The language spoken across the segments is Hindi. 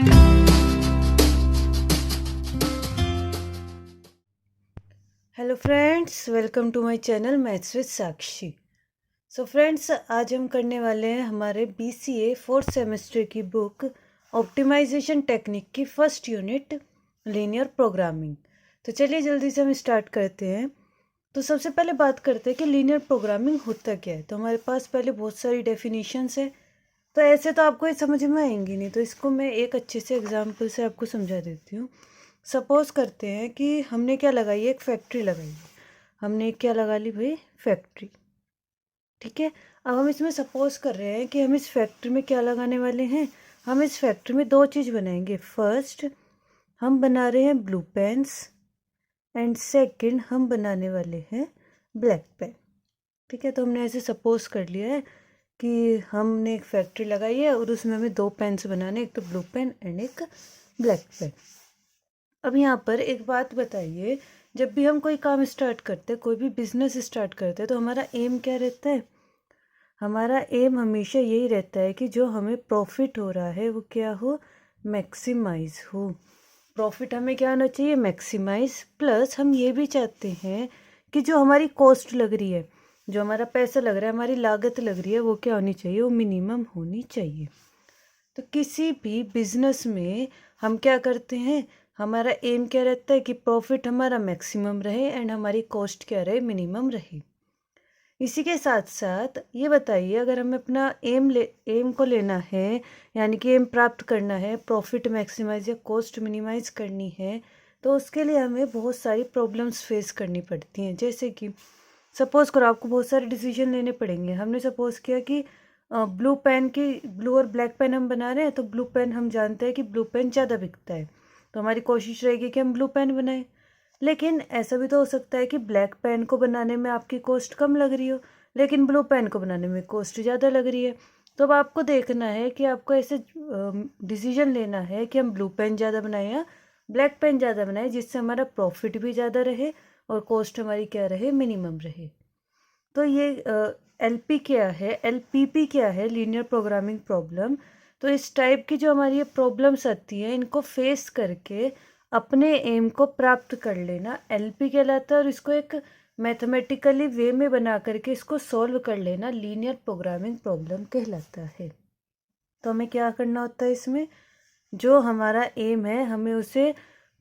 Hello friends, welcome to my channel maths with Sakshi. So friends, आज हम करने वाले हैं हमारे BCA फोर्थ सेमेस्टर की बुक ऑप्टिमाइजेशन टेक्निक की फर्स्ट यूनिट लीनियर प्रोग्रामिंग। तो चलिए जल्दी से हम स्टार्ट करते हैं। तो सबसे पहले बात करते हैं कि लीनियर प्रोग्रामिंग होता क्या है। तो हमारे पास पहले बहुत सारी डेफिनेशंस है, तो ऐसे तो आपको ये समझ में आएंगी नहीं, तो इसको मैं एक अच्छे से एग्जाम्पल से आपको समझा देती हूँ। सपोज करते हैं कि हमने क्या लगाई है, एक फैक्ट्री लगाई है। हमने क्या लगा ली भाई, फैक्ट्री। ठीक है। अब हम इसमें सपोज कर रहे हैं कि हम इस फैक्ट्री में क्या लगाने वाले हैं। हम इस फैक्ट्री में दो चीज़ बनाएंगे। फर्स्ट, हम बना रहे हैं ब्लू पेन्स, एंड सेकंड हम बनाने वाले हैं ब्लैक पेन। ठीक है। तो हमने ऐसे सपोज कर लिया है कि हमने एक फैक्ट्री लगाई है और उसमें हमें दो पेन्स बनाने, एक तो ब्लू पेन एंड एक ब्लैक पेन। अब यहाँ पर एक बात बताइए, जब भी हम कोई काम स्टार्ट करते हैं, कोई भी बिजनेस स्टार्ट करते हैं, तो हमारा एम क्या रहता है। हमारा एम हमेशा यही रहता है कि जो हमें प्रॉफिट हो रहा है वो क्या हो, मैक्सिमाइज हो। प्रॉफिट हमें क्या होना चाहिए, मैक्सिमाइज। प्लस हम ये भी चाहते हैं कि जो हमारी कॉस्ट लग रही है, जो हमारा पैसा लग रहा है, हमारी लागत लग रही है, वो क्या होनी चाहिए, वो मिनिमम होनी चाहिए। तो किसी भी बिजनेस में हम क्या करते हैं, हमारा एम क्या रहता है कि प्रॉफिट हमारा मैक्सिमम रहे एंड हमारी कॉस्ट क्या रहे, मिनिमम रहे। इसी के साथ साथ ये बताइए, अगर हमें अपना एम को लेना है, यानी कि एम प्राप्त करना है, प्रॉफिट मैक्सिमाइज या कॉस्ट मिनिमाइज करनी है, तो उसके लिए हमें बहुत सारी प्रॉब्लम्स फेस करनी पड़ती हैं। जैसे कि सपोज़ करो आपको बहुत सारे डिसीजन लेने पड़ेंगे। हमने सपोज़ किया कि ब्लू और ब्लैक पेन हम बना रहे हैं, तो ब्लू पेन हम जानते हैं कि ब्लू पेन ज़्यादा बिकता है, तो हमारी कोशिश रहेगी कि हम ब्लू पेन बनाएं। लेकिन ऐसा भी तो हो सकता है कि ब्लैक पेन को बनाने में आपकी कॉस्ट कम लग रही हो, लेकिन ब्लू पेन को बनाने में कॉस्ट ज़्यादा लग रही है। तो अब आपको देखना है कि आपको ऐसे डिसीजन लेना है कि हम ब्लू पेन ज़्यादा बनाएं या ब्लैक पेन ज़्यादा बनाएं, जिससे हमारा प्रॉफिट भी ज़्यादा रहे और कॉस्ट हमारी क्या रहे, मिनिमम रहे। तो ये LP क्या है, LPP क्या है, लीनियर प्रोग्रामिंग प्रॉब्लम। तो इस टाइप की जो हमारी ये प्रॉब्लम्स आती हैं, इनको फेस करके अपने एम को प्राप्त कर लेना LP कहलाता है, और इसको एक मैथमेटिकली वे में बना करके इसको सॉल्व कर लेना लीनियर प्रोग्रामिंग प्रॉब्लम कहलाता है। तो हमें क्या करना होता है, इसमें जो हमारा एम है हमें उसे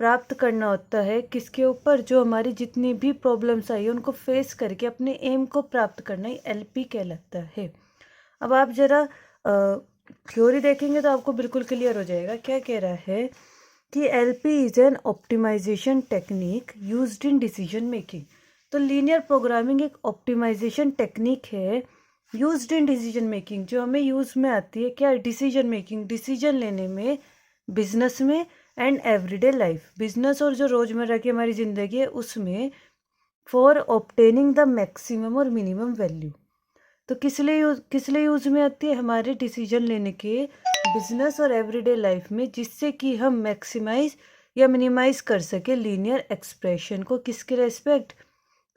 प्राप्त करना होता है, किसके ऊपर, जो हमारी जितनी भी प्रॉब्लम्स आई है उनको फेस करके अपने एम को प्राप्त करना ही LP कहलाता है। अब आप ज़रा थ्योरी देखेंगे तो आपको बिल्कुल क्लियर हो जाएगा। क्या कह रहा है कि LP is an optimization technique used in decision making. तो लीनियर प्रोग्रामिंग एक ऑप्टिमाइजेशन टेक्निक है यूज्ड इन डिसीजन मेकिंग, जो हमें यूज़ में आती है क्या, डिसीजन मेकिंग, डिसीजन लेने में, बिजनेस में एंड एवरीडे लाइफ, बिजनेस और जो रोज़मर्रा की हमारी ज़िंदगी है उसमें, फॉर ऑप्टेनिंग द मैक्सिमम और मिनिमम वैल्यू। तो किस लिए यूज़ में आती है, हमारे डिसीजन लेने के, बिजनेस और एवरीडे लाइफ में, जिससे कि हम मैक्सिमाइज या मिनिमाइज कर सके लीनियर एक्सप्रेशन को, किसके respect,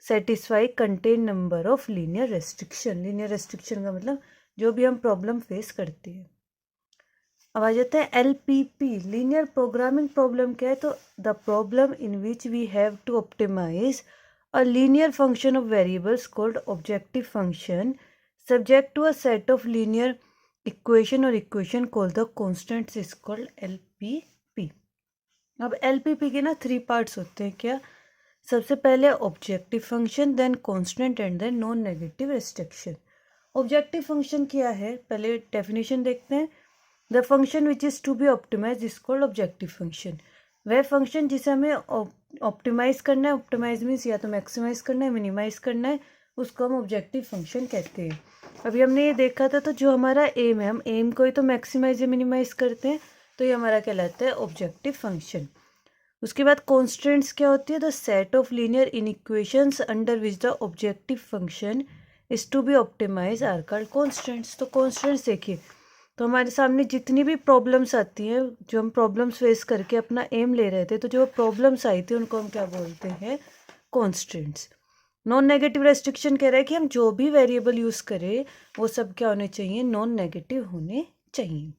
satisfy contain number of linear restriction. Linear restriction का मतलब जो भी हम प्रॉब्लम फेस करते हैं। अब आ जाता है LPP, लीनियर प्रोग्रामिंग प्रॉब्लम क्या है, तो the problem in which we have to optimise a linear function of variables called objective function subject to a set of linear equation or equation called the constants is called LPP। अब LPP के ना 3 पार्ट्स होते हैं। क्या, सबसे पहले objective function, then constant and then non negative restriction. Objective function क्या है, पहले डेफिनेशन देखते हैं। The function which is to be optimize is called objective function. वह फंक्शन जिसे हमें ऑप्टिमाइज करना है, ऑप्टिमाइज मीन्स या तो मैक्सिमाइज करना है, मिनिमाइज करना है, उसको हम ऑब्जेक्टिव फंक्शन कहते हैं। अभी हमने ये देखा था, तो जो हमारा एम है, हम एम को ही तो मैक्सिमाइज या मिनिमाइज करते हैं, तो ये हमारा कहलाता है ऑब्जेक्टिव फंक्शन। उसके बाद कॉन्स्टेंट्स क्या होती है, the set of linear inequations under which the objective function is to be optimised are called constants. तो कॉन्स्टेंट्स देखिए, तो हमारे सामने जितनी भी प्रॉब्लम्स आती हैं, जो हम प्रॉब्लम्स फेस करके अपना एम ले रहे थे, तो जो प्रॉब्लम्स आई थी उनको हम क्या बोलते हैं, कॉन्स्टेंट्स। नॉन नेगेटिव रेस्ट्रिक्शन कह रहा है कि हम जो भी वेरिएबल यूज़ करें वो सब क्या होने चाहिए, नॉन नेगेटिव होने चाहिए।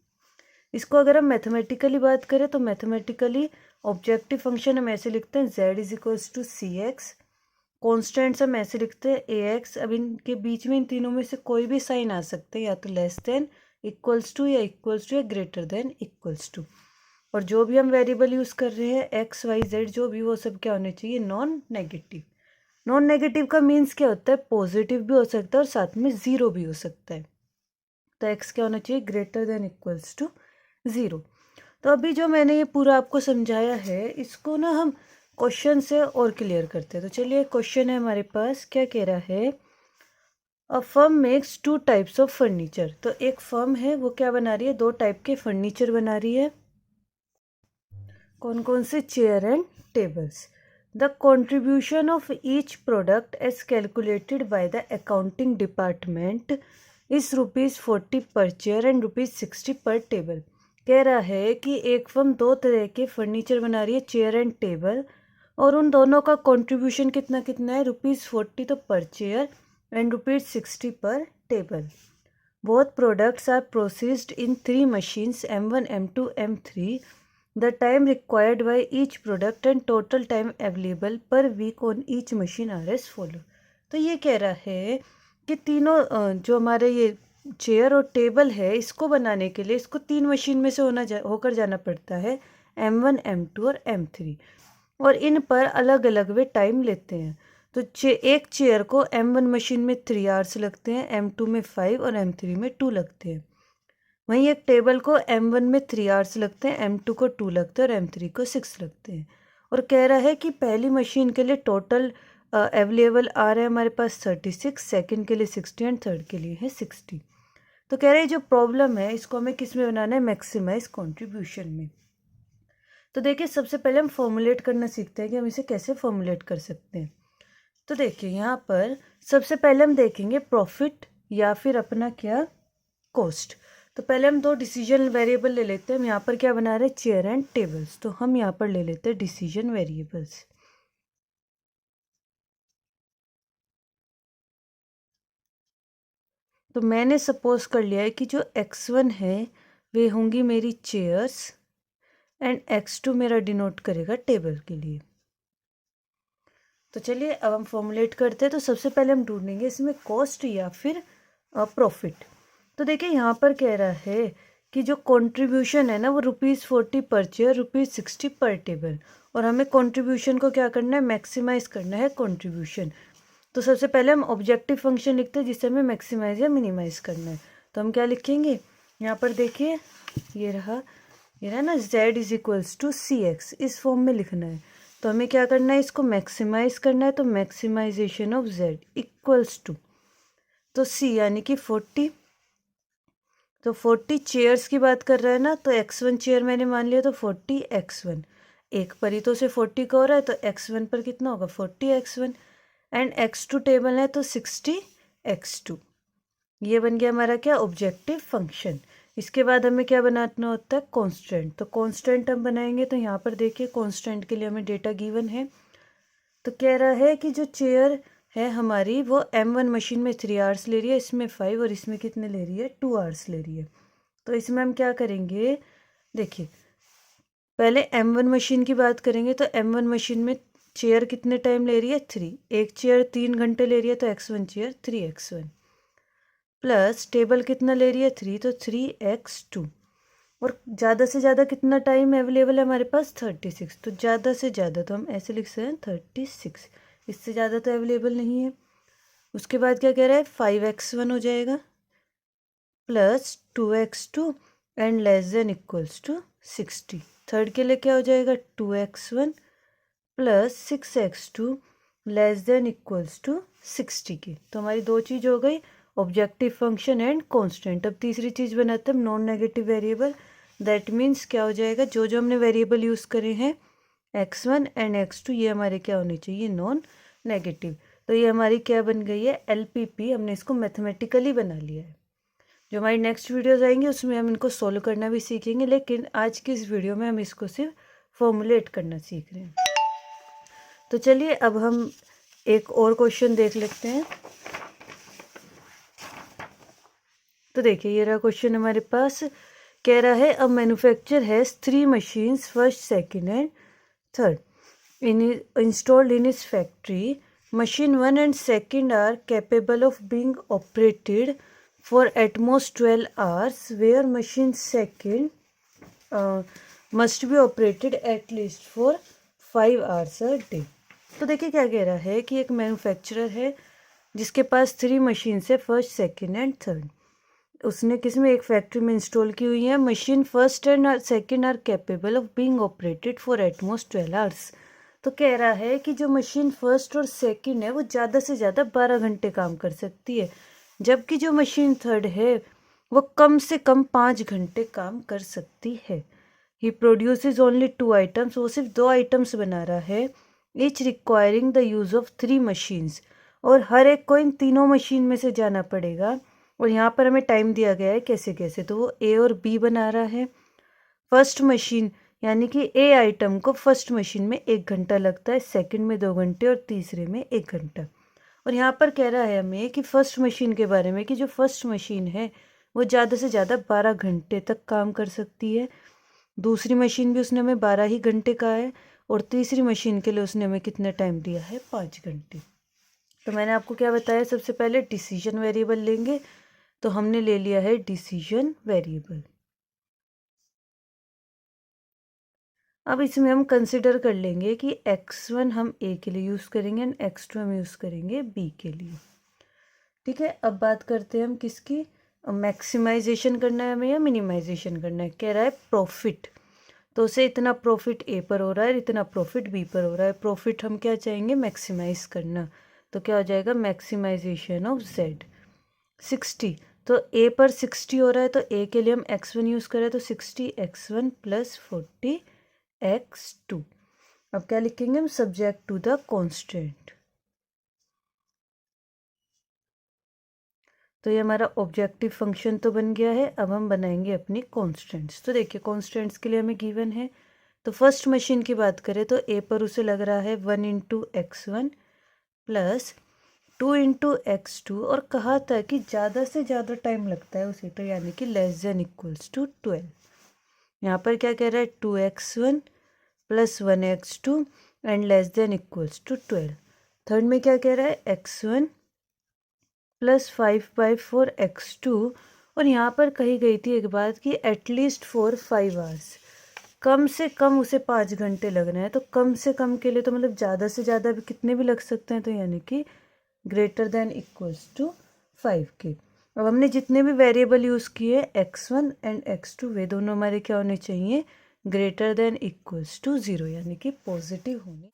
इसको अगर हम मैथमेटिकली बात करें तो मैथमेटिकली ऑब्जेक्टिव फंक्शन हम ऐसे लिखते हैं z is equals to C X, constants हम ऐसे लिखते हैं ए एक्स। अब इनके बीच में इन तीनों में से कोई भी साइन आ सकते हैं, या तो लेस देन, इक्वल्स टू, या इक्वल्स टू, या ग्रेटर देन इक्वल्स टू। और जो भी हम वेरिएबल यूज़ कर रहे हैं एक्स वाई जेड जो भी, वो सब क्या होने चाहिए, नॉन नेगेटिव। नॉन नेगेटिव का मीन्स क्या होता है, पॉजिटिव भी हो सकता है और साथ में ज़ीरो भी हो सकता है। तो एक्स क्या होना चाहिए, greater than equals to zero. तो अभी जो मैंने ये पूरा आपको समझाया है, इसको ना हम क्वेश्चन से और क्लियर करते हैं। तो चलिए क्वेश्चन है हमारे पास, क्या कह रहा है, a firm makes 2 types of furniture. तो एक फर्म है वो क्या बना रही है, 2 टाइप के फर्नीचर बना रही है। कौन कौन से, chair and tables. The contribution of each product as calculated by the accounting department is ₹40 per chair and ₹60 per table. कह रहा है कि एक फर्म 2 तरह के फर्नीचर बना रही है, चेयर एंड टेबल, और उन दोनों का कंट्रीब्यूशन कितना कितना है, ₹40 तो पर chair and ₹60 per table. Both products are processed in 3 machines M1, M2, M3. The time required by each product and total time available per week on each machine are as follow. तो ये कह रहा है कि तीनों जो हमारे ये चेयर और टेबल है, इसको बनाने के लिए इसको 3 मशीन में से होकर जाना पड़ता है, M1, M2 और M3, और इन पर अलग अलग वे टाइम लेते हैं। तो एक चेयर को M1 मशीन में 3 आवर्स लगते हैं, M2 में 5 और M3 में 2 लगते हैं। वहीं एक टेबल को M1 में 3 आवर्स लगते हैं, M2 को 2 लगते हैं और M3 को 6 लगते हैं। और कह रहा है कि पहली मशीन के लिए टोटल अवेलेबल आ रहा है हमारे पास 36, सेकंड के लिए 60 एंड थर्ड के लिए है 60। तो कह रहे हैं जो प्रॉब्लम है इसको हमें किस में बनाना है, मैक्सिमाइज कॉन्ट्रीब्यूशन में। तो देखिए सबसे पहले हम फॉर्मुलेट करना सीखते हैं कि हम इसे कैसे फॉर्मुलेट कर सकते हैं। तो देखिए यहाँ पर सबसे पहले हम देखेंगे प्रॉफिट या फिर अपना क्या, कॉस्ट। तो पहले हम 2 डिसीजन वेरिएबल ले लेते हैं। हम यहाँ पर क्या बना रहे हैं, चेयर एंड टेबल्स, तो हम यहाँ पर ले लेते हैं डिसीजन वेरिएबल्स। तो मैंने सपोज कर लिया है कि जो x1 है वे होंगी मेरी चेयर्स एंड x2 मेरा डिनोट करेगा टेबल के लिए। तो चलिए अब हम फॉर्मुलेट करते हैं। तो सबसे पहले हम ढूंढेंगे इसमें कॉस्ट या फिर प्रॉफिट। तो देखिए यहाँ पर कह रहा है कि जो कंट्रीब्यूशन है ना वो ₹40 पर चेयर, ₹60 पर टेबल, और हमें कंट्रीब्यूशन को क्या करना है, मैक्सिमाइज करना है कंट्रीब्यूशन। तो सबसे पहले हम ऑब्जेक्टिव फंक्शन लिखते हैं जिसे हमें मैक्सिमाइज या मिनिमाइज करना है। तो हम क्या लिखेंगे, यहाँ पर देखिए ये रहा ना, z is equals to C X, इस फॉर्म में लिखना है। तो हमें क्या करना है, इसको मैक्सिमाइज करना है। तो maximization of z equals to, तो c यानी कि 40, तो 40 चेयर्स की बात कर रहा है ना, तो x1 चेयर मैंने मान लिया, तो 40 x1, एक पर ही तो से 40 का हो रहा है, तो x1 पर कितना होगा, 40 x1, एंड x2 टेबल है तो 60 x2। ये बन गया हमारा क्या, ऑब्जेक्टिव फंक्शन। इसके बाद हमें क्या बनाना होता है, कांस्टेंट। तो कांस्टेंट हम बनाएंगे, तो यहाँ पर देखिए कांस्टेंट के लिए हमें डेटा गिवन है। तो कह रहा है कि जो चेयर है हमारी वो M1 मशीन में 3 आवर्स ले रही है, इसमें 5 और इसमें कितने ले रही है, 2 आवर्स ले रही है। तो इसमें हम क्या करेंगे, देखिए पहले M1 मशीन की बात करेंगे। तो M1 मशीन में चेयर कितने टाइम ले रही है, 3, एक चेयर 3 घंटे ले रही है, तो x1 chair 3x1, plus table कितना ले रही है, 3, तो 3x2, और ज़्यादा से ज़्यादा कितना टाइम अवेलेबल है हमारे पास, 36। तो ज़्यादा से ज़्यादा तो हम ऐसे लिख सकते हैं 36, इससे ज़्यादा तो अवेलेबल नहीं है। उसके बाद क्या कह रहा है, 5x1 हो जाएगा plus 2x2 and less than equals to 60। Third के लिए क्या हो जाएगा, 2x1 plus 6x2 less than equals to 60 की। तो हमारी 2 चीज़ हो गई, ऑब्जेक्टिव फंक्शन एंड कांस्टेंट। अब तीसरी चीज़ बनाते हैं non negative variable. That means क्या हो जाएगा, जो जो हमने वेरिएबल यूज़ करे हैं x1 एंड x2 ये हमारे क्या होने चाहिए, नॉन नेगेटिव। तो ये हमारी क्या बन गई है, LPP। हमने इसको मैथमेटिकली बना लिया है। जो हमारी नेक्स्ट वीडियोज़ आएंगी उसमें हम इनको सोल्व करना भी सीखेंगे, लेकिन आज की इस वीडियो में हम इसको सिर्फ फॉर्मुलेट करना सीख रहे हैं। तो चलिए अब हम एक और क्वेश्चन देख लेते हैं। तो देखिए ये रहा क्वेश्चन हमारे पास कह रहा है अ manufacture has 3 machines first second and third installed in his factory. Machine 1 and 2 are capable of being operated for at most 12 hours, where machine 2 must be operated at least for 5 hours a day. तो देखिए क्या कह रहा है कि एक मैन्युफैक्चरर है जिसके पास 3 मशीन है, फर्स्ट सेकंड एंड थर्ड। उसने किस में एक फैक्ट्री में इंस्टॉल की हुई है। Machine first and second are capable of being operated for at most 12 hours. तो कह रहा है कि जो मशीन फर्स्ट और सेकंड है वो ज़्यादा से ज़्यादा 12 घंटे काम कर सकती है, जबकि जो मशीन थर्ड है वो कम से कम 5 घंटे काम कर सकती है। ही प्रोड्यूसेस ओनली 2 आइटम्स, वो सिर्फ 2 आइटम्स बना रहा है, each requiring the use of 3 machines, और हर एक को इन तीनों मशीन में से जाना पड़ेगा। और यहाँ पर हमें टाइम दिया गया है कैसे कैसे, तो वो ए और बी बना रहा है। फर्स्ट मशीन यानी कि ए आइटम को फर्स्ट मशीन में 1 घंटा लगता है, सेकंड में 2 घंटे और तीसरे में 1 घंटा। और यहाँ पर कह रहा है हमें कि फर्स्ट मशीन के बारे में कि जो फर्स्ट मशीन है वो ज़्यादा से ज़्यादा 12 घंटे तक काम कर सकती है। दूसरी मशीन भी उसने हमें 12 ही घंटे कहा है, और तीसरी मशीन के लिए उसने हमें कितना टाइम दिया है, 5 घंटे। तो मैंने आपको क्या बताया, सबसे पहले डिसीजन वेरिएबल लेंगे, तो हमने ले लिया है डिसीजन वेरिएबल। अब इसमें हम कंसिडर कर लेंगे कि x1 हम a के लिए यूज़ करेंगे एंड x2 हम यूज़ करेंगे b के लिए। ठीक है, अब बात करते हैं हम किसकी, मैक्सिमाइजेशन करना है हमें या मिनिमाइजेशन करना है। कह रहा है प्रॉफिट, तो उसे इतना प्रॉफिट ए पर हो रहा है, इतना प्रॉफिट बी पर हो रहा है। प्रॉफिट हम क्या चाहेंगे, मैक्सिमाइज करना, तो क्या हो जाएगा मैक्सिमाइजेशन ऑफ z। 60, तो ए पर 60 हो रहा है, तो ए के लिए हम x1 यूज़ करें, तो 60x1 प्लस 40x2। अब क्या लिखेंगे हम, सब्जेक्ट टू द कॉन्स्टेंट। तो ये हमारा ऑब्जेक्टिव फंक्शन तो बन गया है। अब हम बनाएंगे अपनी कॉन्स्टेंट्स। तो देखिए कॉन्स्टेंट्स के लिए हमें गिवन है, तो फर्स्ट मशीन की बात करें तो ए पर उसे लग रहा है 1 × x1 प्लस 2 × x2, और कहा था कि ज़्यादा से ज़्यादा टाइम लगता है उसे, तो यानी कि लेस देन इक्वल्स टू 12। यहाँ पर क्या कह रहा है, 2x1 plus 1x2 and less than equals to 12। Third में क्या कह रहा है, x1 प्लस 5/4x2, और यहाँ पर कही गई थी एक बात कि एटलीस्ट फॉर 5 आवर्स, कम से कम उसे 5 घंटे लग रहे हैं। तो कम से कम के लिए तो मतलब ज़्यादा से ज़्यादा भी कितने भी लग सकते हैं, तो यानी कि ग्रेटर देन इक्वल्स टू 5 के। अब हमने जितने भी वेरिएबल यूज़ किए x1 एंड x2, वे दोनों हमारे क्या होने चाहिए, ग्रेटर देन इक्वल्स टू 0, यानी कि पॉजिटिव होने।